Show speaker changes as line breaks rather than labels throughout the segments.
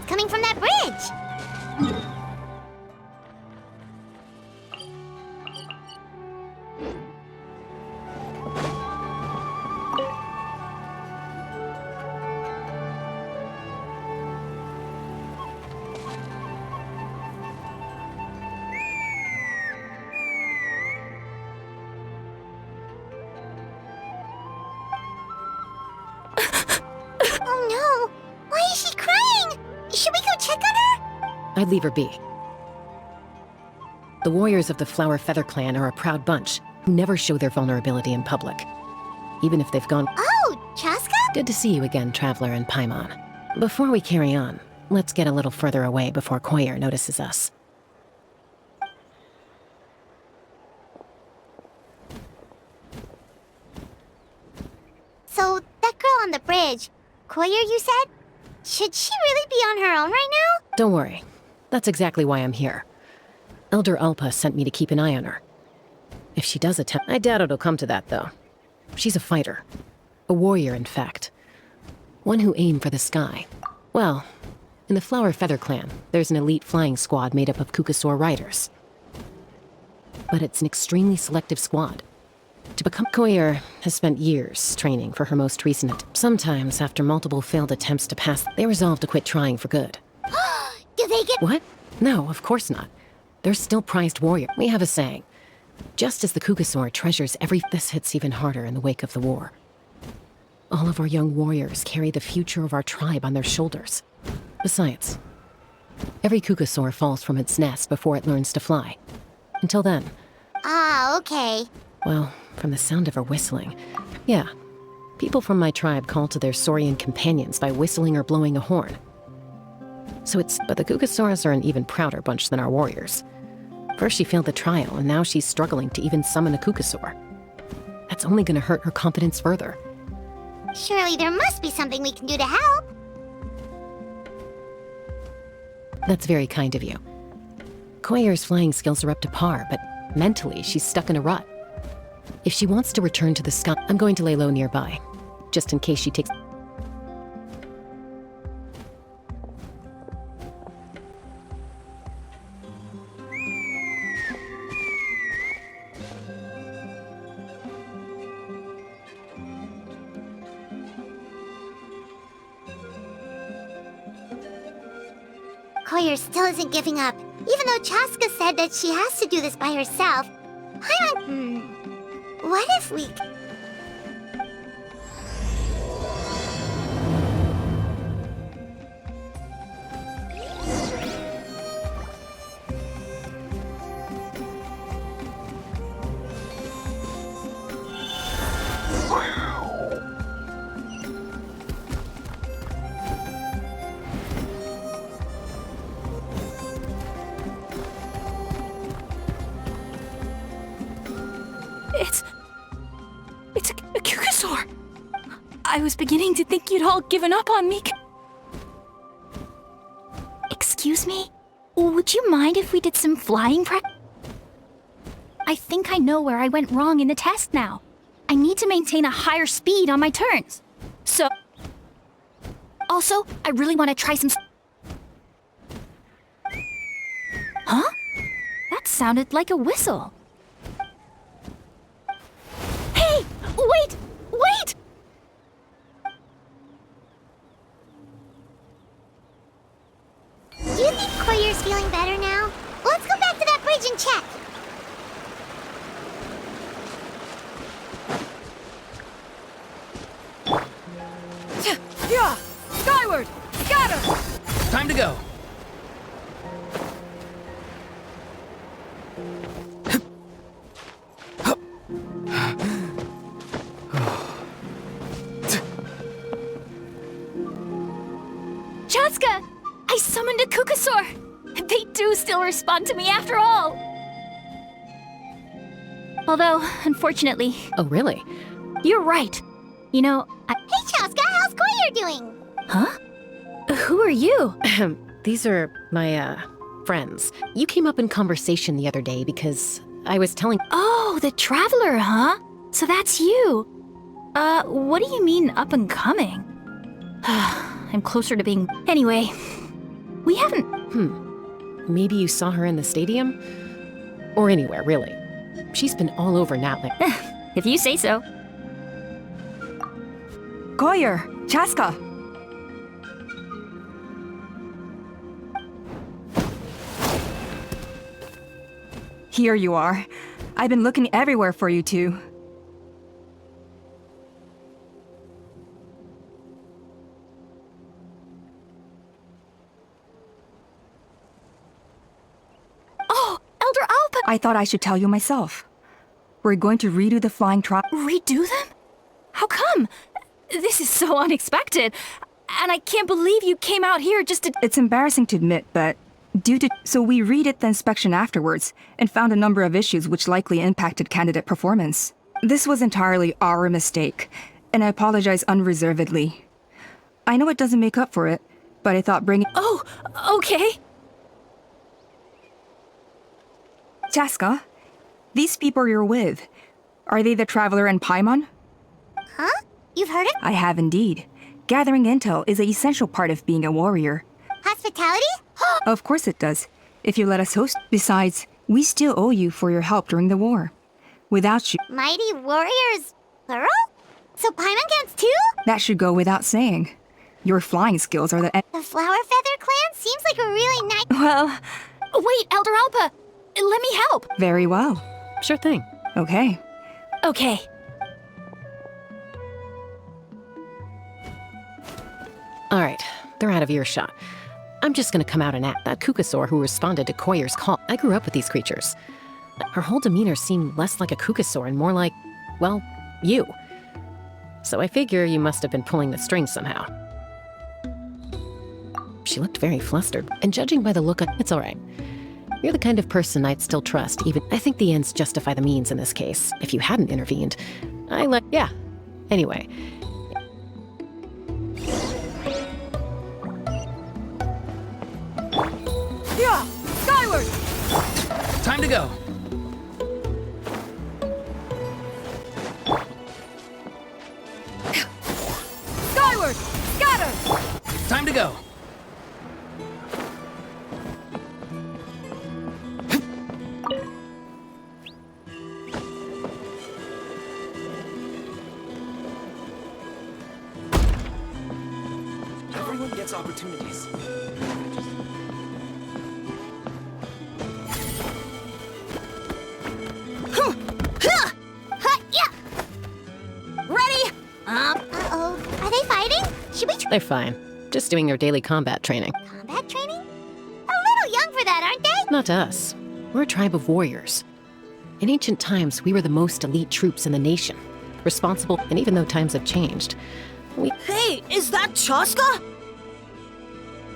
sound coming from that bridge. Oh no! Why is she crying? Should we go check on her?
I'd leave her be. The warriors of the Flower Feather Clan are a proud bunch who never show their vulnerability in public, even if they've gone.
Oh, Chasca?
Good to see you again, Traveler and Paimon. Before we carry on, let's get a little further away before Koyer notices us.
So, that girl on the bridge, Koyer, you said? Should she really be on her own right now?
Don't worry. That's exactly why I'm here. Elder Alpa sent me to keep an eye on her. If she does attempt— I doubt it'll come to that, though. She's a fighter. A warrior, in fact. One who aimed for the sky. Well, in the Flower Feather Clan, there's an elite flying squad made up of Kukasaur riders. But it's an extremely selective squad. To become— Koyer has spent years training for her most recent— Sometimes, after multiple failed attempts to pass, they resolve to quit trying for good.
Do they get—
What? No, of course not. They're still prized warrior. We have a saying. Just as the Kukasaur treasures every— This hits even harder in the wake of the war. All of our young warriors carry the future of our tribe on their shoulders. Besides, every Kukasaur falls from its nest before it learns to fly. Until then.
Ah, okay.
Well, from the sound of her whistling. Yeah. People from my tribe call to their saurian companions by whistling or blowing a horn. So it's— But the Kukasaurs are an even prouder bunch than our warriors. First she failed the trial, and now she's struggling to even summon a Kukasaur. That's only gonna hurt her confidence further.
Surely there must be something we can do to help.
That's very kind of you. Koyer's flying skills are up to par, but mentally she's stuck in a rut. If she wants to return to the sky, I'm going to lay low nearby, just in case she takes—
Koyer still isn't giving up, even though Chasca said that she has to do this by herself. What if we—
It's a Kukasaur! I was beginning to think you'd all given up on me. Excuse me? Would you mind if we did some flying practice? I think I know where I went wrong in the test now. I need to maintain a higher speed on my turns. So... Also, I really want to try some... Huh? That sounded like a whistle. Hey! Wait! Wait!
Do you think Koyer's feeling better now? Let's go back to that bridge and check.
Yeah! Skyward! Scatter!
Time to go.
Chasca! I summoned a Kukasaur! They do still respond to me after all! Although, unfortunately...
Oh, really?
You're right. You know,
Hey, Chasca, how's Koyer doing?
Huh? Who are you?
These are my, friends. You came up in conversation the other day because I was telling—
Oh, the Traveler, huh? So that's you. What do you mean up and coming? I'm closer to being... Anyway, We haven't...
Maybe you saw her in the stadium? Or anywhere, really. She's been all over Natlan.
If you say so.
Goyer, Chasca. Here you are. I've been looking everywhere for you two.
Oh, Elder Alpa!
I thought I should tell you myself. We're going to redo the flying trial.
Redo them? How come? This is so unexpected. And I can't believe you came out here just to...
It's embarrassing to admit, but so we redid the inspection afterwards and found a number of issues which likely impacted candidate performance. This was entirely our mistake, and I apologize unreservedly. I know it doesn't make up for it, but I thought bringing...
Oh, okay.
Chasca, these people you're with, are they the Traveler and Paimon?
Huh? You've heard it?
I have indeed. Gathering intel is an essential part of being a warrior.
Hospitality?
Of course it does, if you let us host. Besides, we still owe you for your help during the war. Without you,
Mighty warriors, plural? So Paimon counts too?
that should go without saying. Your flying skills are the...
The Flower Feather clan seems like a really nice...
Well,
Wait, Elder Alpa! Let me help!
very well.
Sure thing.
Okay.
Okay.
All right, they're out of earshot. I'm just gonna come out and act that Kukasaur who responded to Koyer's call. I grew up with these creatures. Her whole demeanor seemed less like a Kukasaur and more like, well, you. So I figure you must have been pulling the strings somehow. She looked very flustered, and judging by the look on... It's all right. You're the kind of person I'd still trust, even... I think the ends justify the means in this case. If you hadn't intervened, Yeah. Anyway...
Yeah! Skyward!
Time to go.
Skyward! Scatter!
Time to go. Everyone gets opportunities.
Uh-oh. Are they fighting? Should we
They're fine. Just doing their daily combat training.
combat training? A little young for that, aren't they?
Not to us. We're a tribe of warriors. In ancient times, we were the most elite troops in the nation. Responsible, and even though times have changed, we...
Hey, is that Chasca?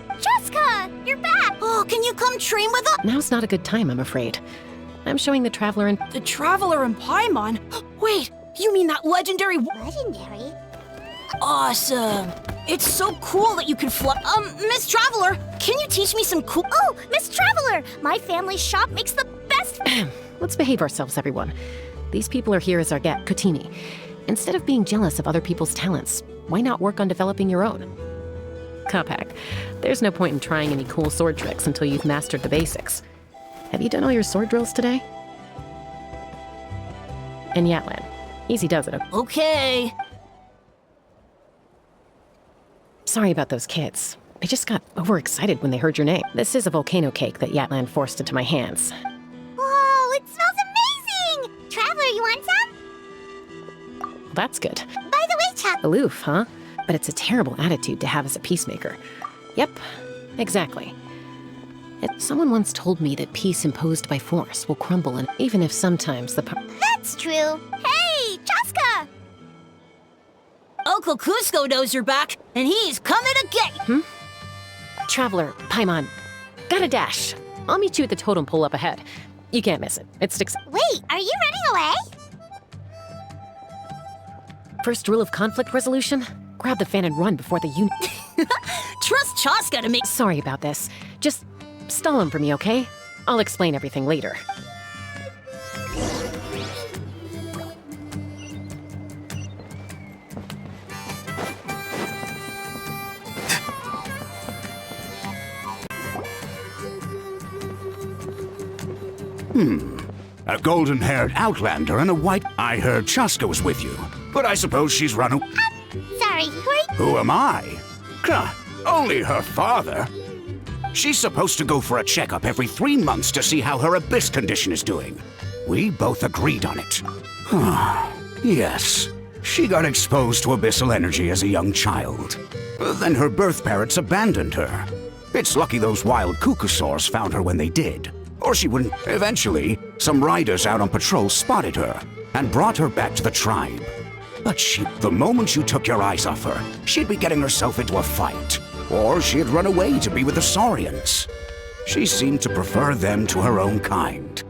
Chasca, you're back!
Oh, can you come train with us?
Now's not a good time, I'm afraid. I'm showing the Traveler and...
The Traveler and Paimon? Wait, you mean that legendary...
Legendary?
Awesome. It's so cool that you can fly... Miss Traveler, can you teach me some cool...
Oh, Miss Traveler! My family's shop makes the best...
Let's behave ourselves, everyone. These people are here as our guest, Kotini. Instead of being jealous of other people's talents, why not work on developing your own? Kapak, there's no point in trying any cool sword tricks until you've mastered the basics. Have you done all your sword drills today? And Natlan. Easy does it.
Okay.
Sorry about those kids. They just got overexcited when they heard your name. This is a volcano cake that Natlan forced into my hands.
Whoa, it smells amazing! Traveler, you want some?
Well, that's good.
By the way, Chuck...
Aloof, huh? But it's a terrible attitude to have as a peacemaker. Yep, exactly. Someone once told me that peace imposed by force will crumble, and even if sometimes the...
That's true. Hey, Chasca!
Uncle Cusco knows you're back, and he's coming to get you.
Traveler, Paimon, gotta dash. I'll meet you at the totem pole up ahead. You can't miss it. It sticks...
Wait, are you running away?
First rule of conflict resolution? Grab the fan and run before the unit...
Trust Chasca to make...
Sorry about this. Just stall him for me, okay? I'll explain everything later.
A golden-haired outlander and a white... I heard Chasca was with you, but I suppose she's run away.
Sorry, who are you?
Who am I? Only her father. She's supposed to go for a checkup every 3 months to see how her abyss condition is doing. We both agreed on it. Yes, she got exposed to abyssal energy as a young child. Then her birth parents abandoned her. It's lucky those wild cuckoosaurs found her when they did. Or she wouldn't. Eventually, some riders out on patrol spotted her and brought her back to the tribe. But the moment you took your eyes off her, she'd be getting herself into a fight. Or she'd run away to be with the Saurians. She seemed to prefer them to her own kind.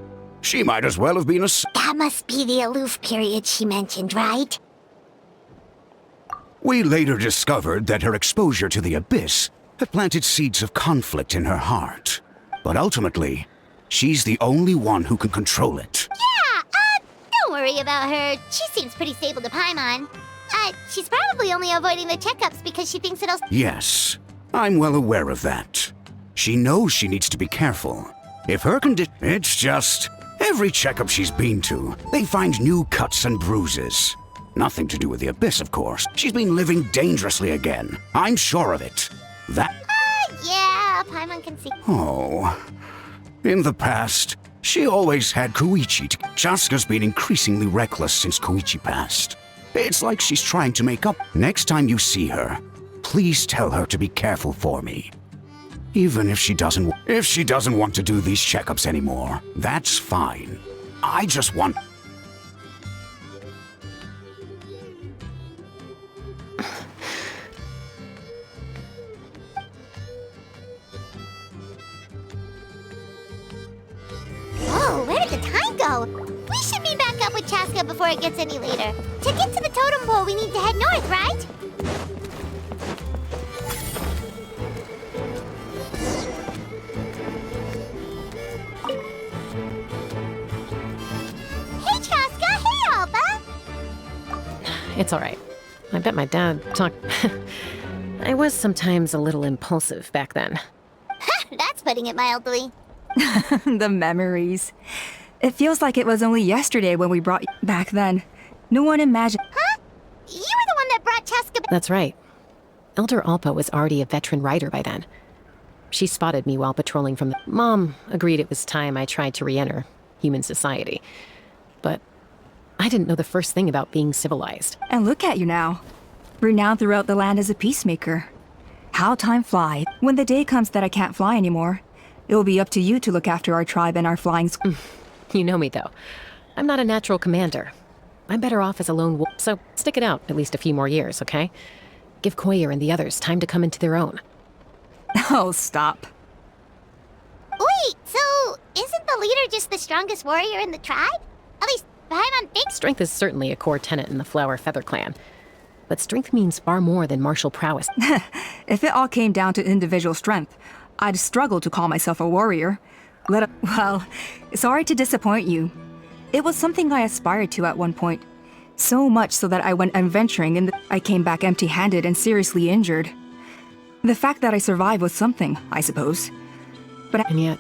She might as well have been a...
That must be the aloof period she mentioned, right?
We later discovered that her exposure to the abyss had planted seeds of conflict in her heart. But ultimately, she's the only one who can control it.
Yeah, don't worry about her. She seems pretty stable to Paimon. She's probably only avoiding the checkups because she thinks it'll...
Yes, I'm well aware of that. She knows she needs to be careful. If her condition... It's just... Every checkup she's been to, they find new cuts and bruises. Nothing to do with the abyss, of course. She's been living dangerously again. I'm sure of it. That...
Yeah, Paimon can see...
Oh... In the past, she always had Koichi to... Chasca's been increasingly reckless since Koichi passed. It's like she's trying to make up. Next time you see her, please tell her to be careful for me. Even if she doesn't want to do these checkups anymore, that's fine. I just want...
Whoa, where did the time go? We should meet back up with Chasca before it gets any later. To get to the totem pole, we need to head north, right? Hey, Chasca! Hey, Alba!
It's all right. I bet my dad talked... I was sometimes a little impulsive back then.
That's putting it mildly.
The memories. It feels like it was only yesterday when we brought you back then. No one imagined...
Huh? You were the one that brought Chasca back.
That's right. Elder Alpa was already a veteran rider by then. She spotted me while patrolling from the... Mom agreed it was time I tried to re-enter human society. But I didn't know the first thing about being civilized.
And look at you now. Renowned throughout the land as a peacemaker. How time flies. When the day comes that I can't fly anymore, it will be up to you to look after our tribe and our flying squad.
You know me, though. I'm not a natural commander. I'm better off as a lone wolf, so stick it out at least a few more years, okay? Give Koyer and the others time to come into their own.
Oh, stop.
Wait, so isn't the leader just the strongest warrior in the tribe? At least Paimon thinks.
Strength is certainly a core tenet in the Flower Feather clan. But strength means far more than martial prowess.
If it all came down to individual strength, I'd struggle to call myself a warrior. Well, sorry to disappoint you. It was something I aspired to at one point. So much so that I went adventuring and I came back empty-handed and seriously injured. The fact that I survived was something, I suppose.
And yet,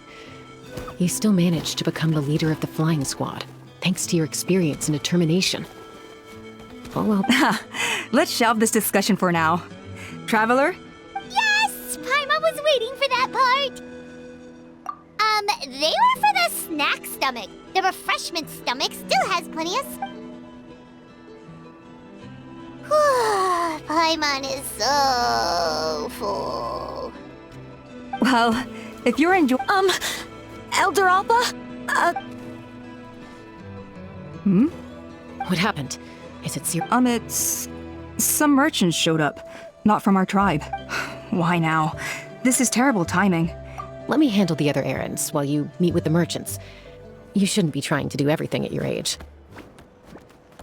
you still managed to become the leader of the flying squad, thanks to your experience and determination. Oh well.
Let's shelve this discussion for now. Traveler?
Yes! Paimon was waiting for that part! They were for the snack stomach. The refreshment stomach still has plenty of... Paimon is so full.
Well, if you're enjoying...
Elder Alpa?
What happened? Is it serious?
It's... Some merchants showed up. Not from our tribe. Why now? This is terrible timing.
Let me handle the other errands while you meet with the merchants. You shouldn't be trying to do everything at your age.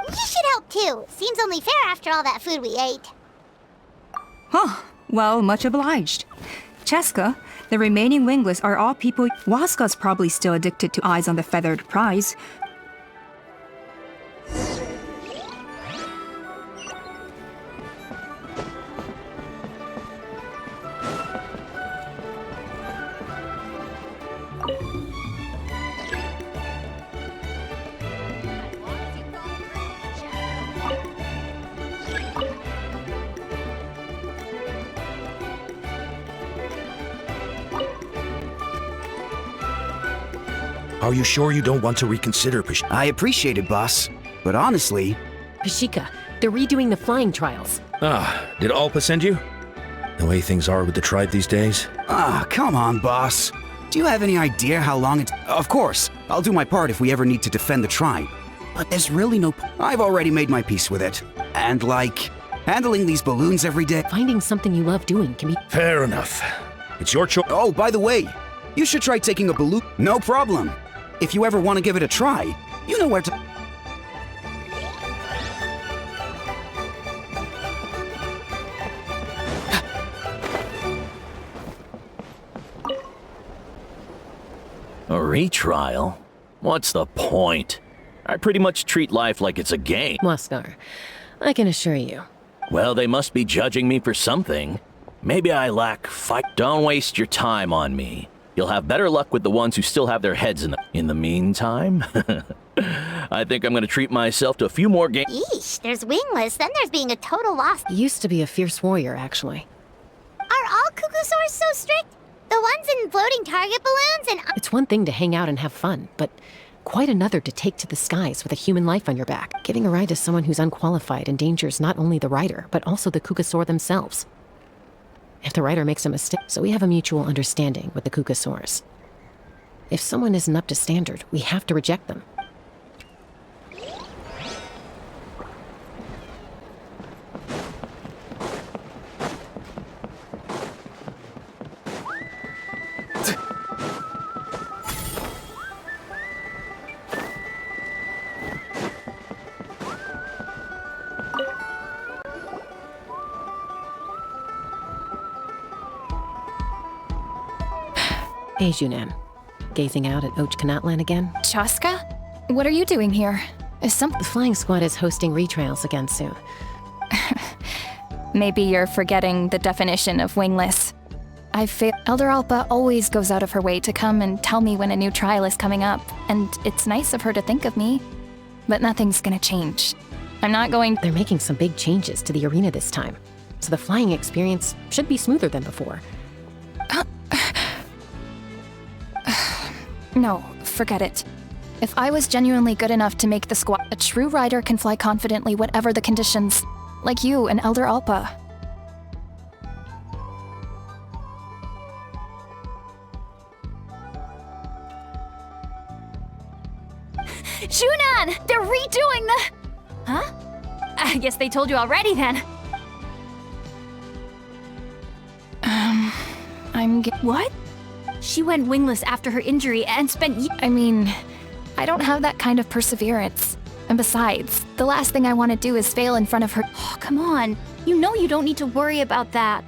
You should help too. Seems only fair after all that food we ate.
Huh. Well, much obliged. Chasca, the remaining wingless are all people... Waska's probably still addicted to eyes on the feathered prize.
Are you sure you don't want to reconsider,
I appreciate it, boss. But honestly...
Pashika, they're redoing the flying trials.
Did Alpa send you? The way things are with the tribe these days?
come on, boss. Do you have any idea how long it... Of course, I'll do my part if we ever need to defend the tribe. But there's really no... I've already made my peace with it. And like, handling these balloons every day...
Finding something you love doing can be...
Fair enough. It's your choice.
Oh, by the way, you should try taking a balloon. No problem. If you ever want to give it a try, you know where to...
A retrial? What's the point? I pretty much treat life like it's a game.
Waskar, I can assure you.
Well, they must be judging me for something. Maybe I lack fight. Don't waste your time on me. You'll have better luck with the ones who still have their heads in them. In the meantime, I think I'm gonna treat myself to a few more games.
Yeesh, there's wingless, then there's being a total loss.
You used to be a fierce warrior, actually.
Are all cuckoosaurs so strict? The ones in floating target balloons and...
It's one thing to hang out and have fun, but quite another to take to the skies with a human life on your back. Giving a ride to someone who's unqualified endangers not only the rider, but also the cuckosaur themselves. If the rider makes a mistake, so we have a mutual understanding with the cuckosaurs. If someone isn't up to standard, we have to reject them. Hey, Junan. Gazing out at Natlan again?
Chasca? What are you doing here? Is
The flying squad is hosting retrials again soon.
Maybe you're forgetting the definition of wingless. Elder Alpa always goes out of her way to come and tell me when a new trial is coming up, and it's nice of her to think of me. But nothing's gonna change. I'm not going...
They're making some big changes to the arena this time, so the flying experience should be smoother than before.
No, forget it. If I was genuinely good enough to make the squad, a true rider can fly confidently whatever the conditions, like you and Elder Alpa. Junan! They're redoing the... Huh? I guess they told you already then. What? She went wingless after her injury and spent I mean, I don't have that kind of perseverance. And besides, the last thing I want to do is fail in front of her.
Oh, come on. You know you don't need to worry about that.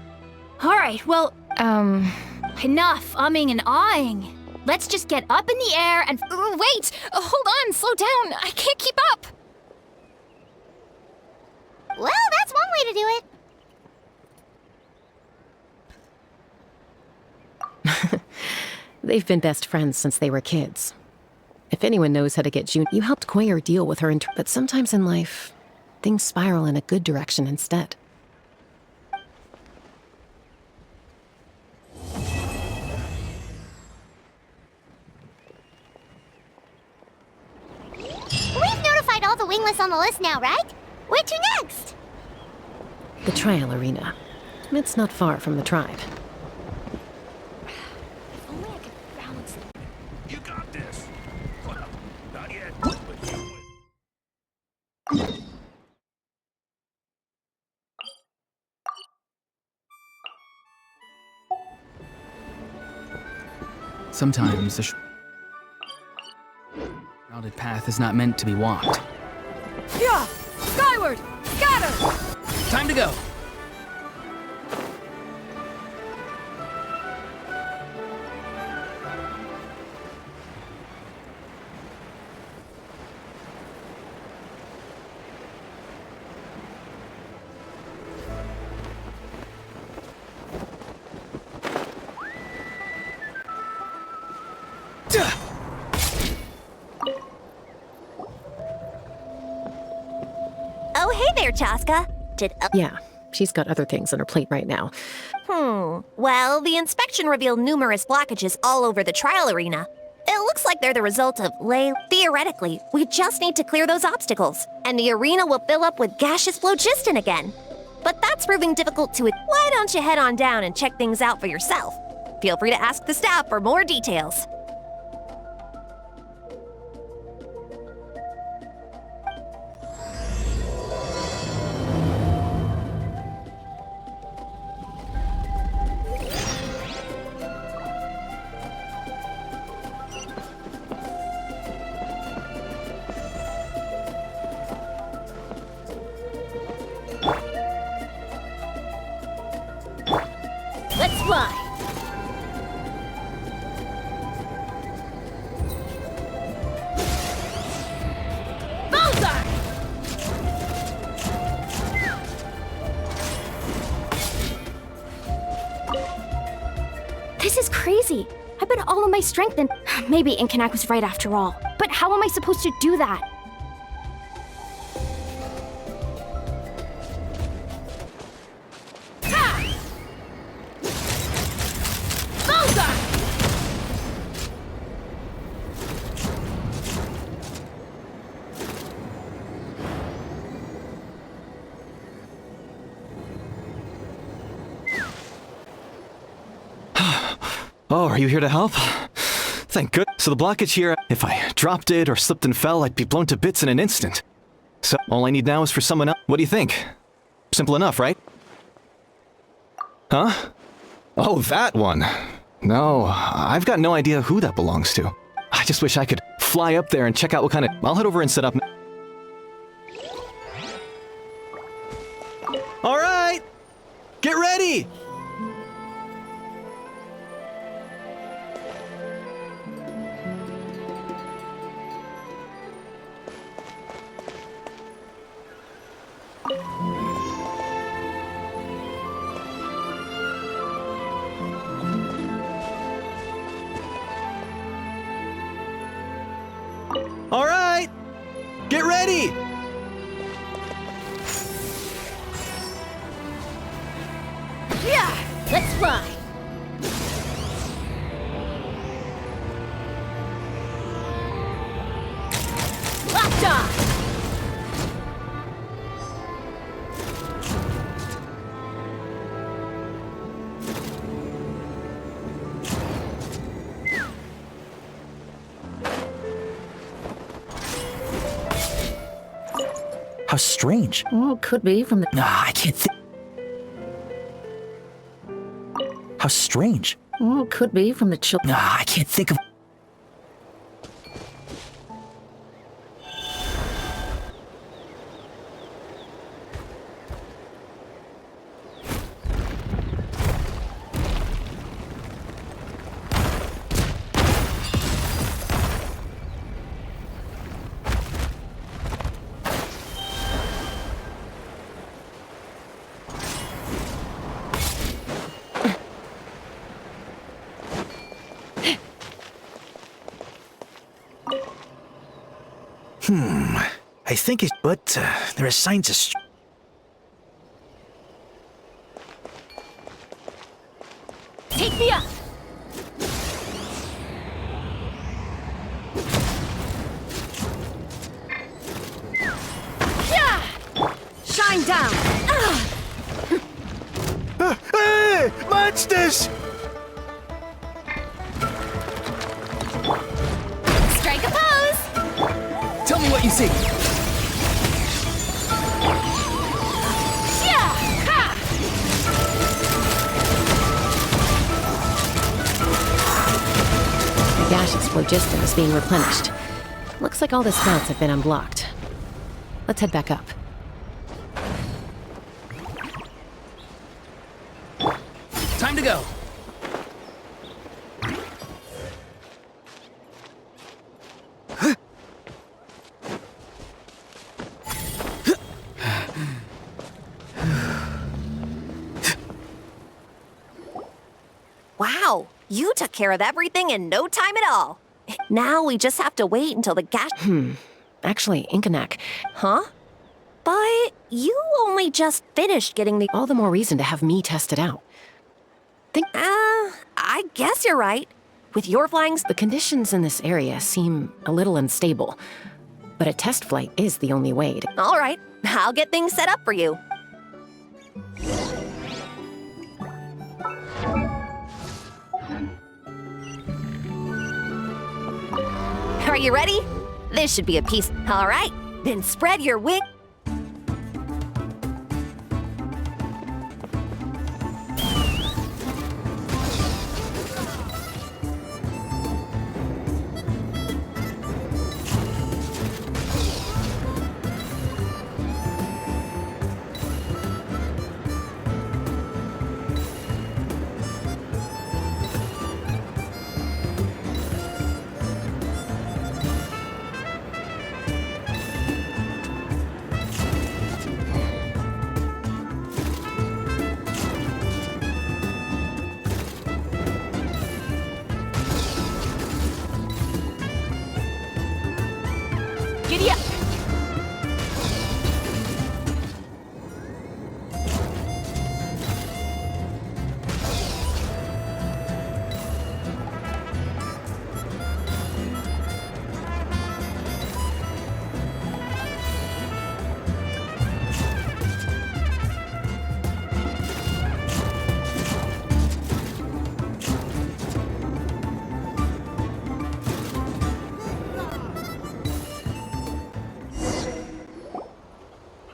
Alright, well... Enough umming and ahhing. Let's just get up in the air and...
Wait! Hold on, slow down. I can't keep up.
Well, that's one way to do it.
They've been best friends since they were kids. If anyone knows how to get June, you helped Quayer deal with her, but sometimes in life, things spiral in a good direction instead.
We've notified all the wingless on the list now, right? Where to next?
The trial arena. It's not far from the tribe.
You got this. Well, not yet,
Sometimes the shrouded path is not meant to be walked.
Yeah! Skyward! Scatter!
Time to go.
Oh, hey there, Chasca.
Yeah, she's got other things on her plate right now.
Well, the inspection revealed numerous blockages all over the trial arena. It looks like they're the result of Theoretically, we just need to clear those obstacles, and the arena will fill up with gaseous phlogiston again. But that's proving difficult to... Why don't you head on down and check things out for yourself? Feel free to ask the staff for more details.
Let's fly! Bullseye!
This is crazy. I put all of my strength in. Maybe Inkanak was right after all. But how am I supposed to do that?
Oh, are you here to help? Thank good. So the blockage here, if I dropped it or slipped and fell, I'd be blown to bits in an instant. So all I need now is for someone else. What do you think? Simple enough, right? Huh? Oh, that one. No, I've got no idea who that belongs to. I just wish I could fly up there and check out what kind of... I'll head over and set up... All right! Get ready! All right! Get ready!
Yeah! Let's fly! Locked on!
How strange.
Well, could be from the...
I can't think. How strange.
Well, could be from the chill...
I can't think of... I think it, but there are signs of...
Take me up! Yeah! Shine down!
Hey! Monsters!
Strike a pose!
Tell me what you see.
Yeah! Ha!
The gaseous phlogiston is being replenished. Looks like all the spouts have been unblocked. Let's head back up.
Time to go.
Wow, you took care of everything in no time at all. Now we just have to wait until the gas...
Actually, Inkanak,
Huh? But you only just finished getting the...
all the more reason to have me test it out.
I guess you're right. With your flying...
The conditions in this area seem a little unstable, but a test flight is the only way to...
All right, I'll get things set up for you. Are you ready? This should be a piece. All right, then spread your wing. Giddy up!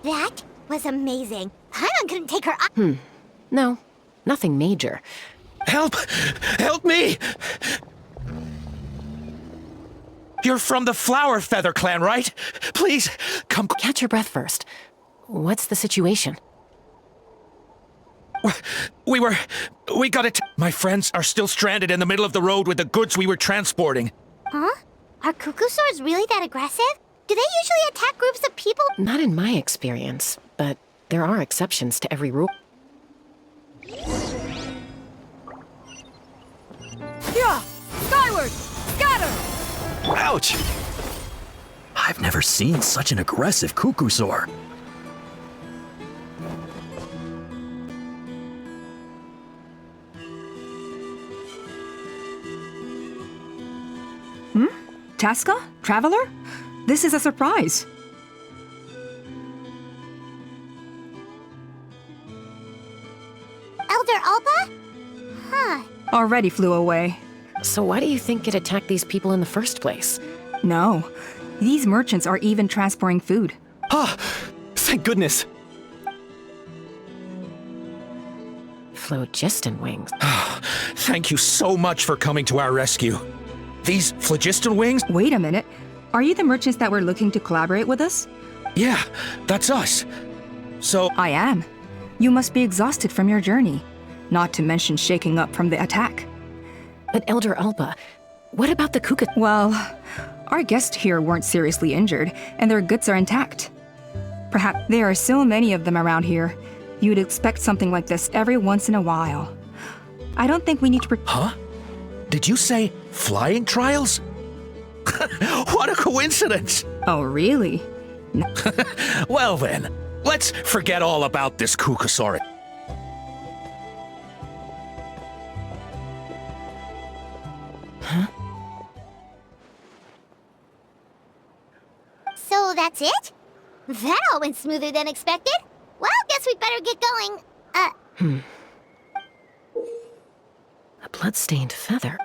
That was amazing. Paimon couldn't take her...
No, nothing major.
Help! Help me! You're from the Flower Feather clan, right? Please, come...
Catch your breath first. What's the situation?
We got it. My friends are still stranded in the middle of the road with the goods we were transporting.
Huh? Are Cuckoosaurs really that aggressive? Do they usually attack groups of people?
Not in my experience, but there are exceptions to every rule.
Yeah! Skyward! Scatter!
Ouch! I've never seen such an aggressive Cuckoosaur.
Chasca? Traveler? This is a surprise.
Elder Alpa? Huh.
Already flew away.
So why do you think it attacked these people in the first place?
No. These merchants are even transporting food.
Ah! Thank goodness!
Phlogiston wings.
Thank you so much for coming to our rescue. These phlogiston wings?
Wait a minute. Are you the merchants that were looking to collaborate with us?
Yeah, that's us. So...
I am. You must be exhausted from your journey. Not to mention shaking up from the attack.
But Elder Alpa, what about the Kuka?
Well, our guests here weren't seriously injured, and their goods are intact. Perhaps there are so many of them around here, you'd expect something like this every once in a while. I don't think we need to...
Huh? Did you say flying trials? What a coincidence!
Oh, really? No.
Well then, let's forget all about this Cuckoosaur.
Huh?
So that's it? That all went smoother than expected. Well, guess we'd better get going.
A blood-stained feather.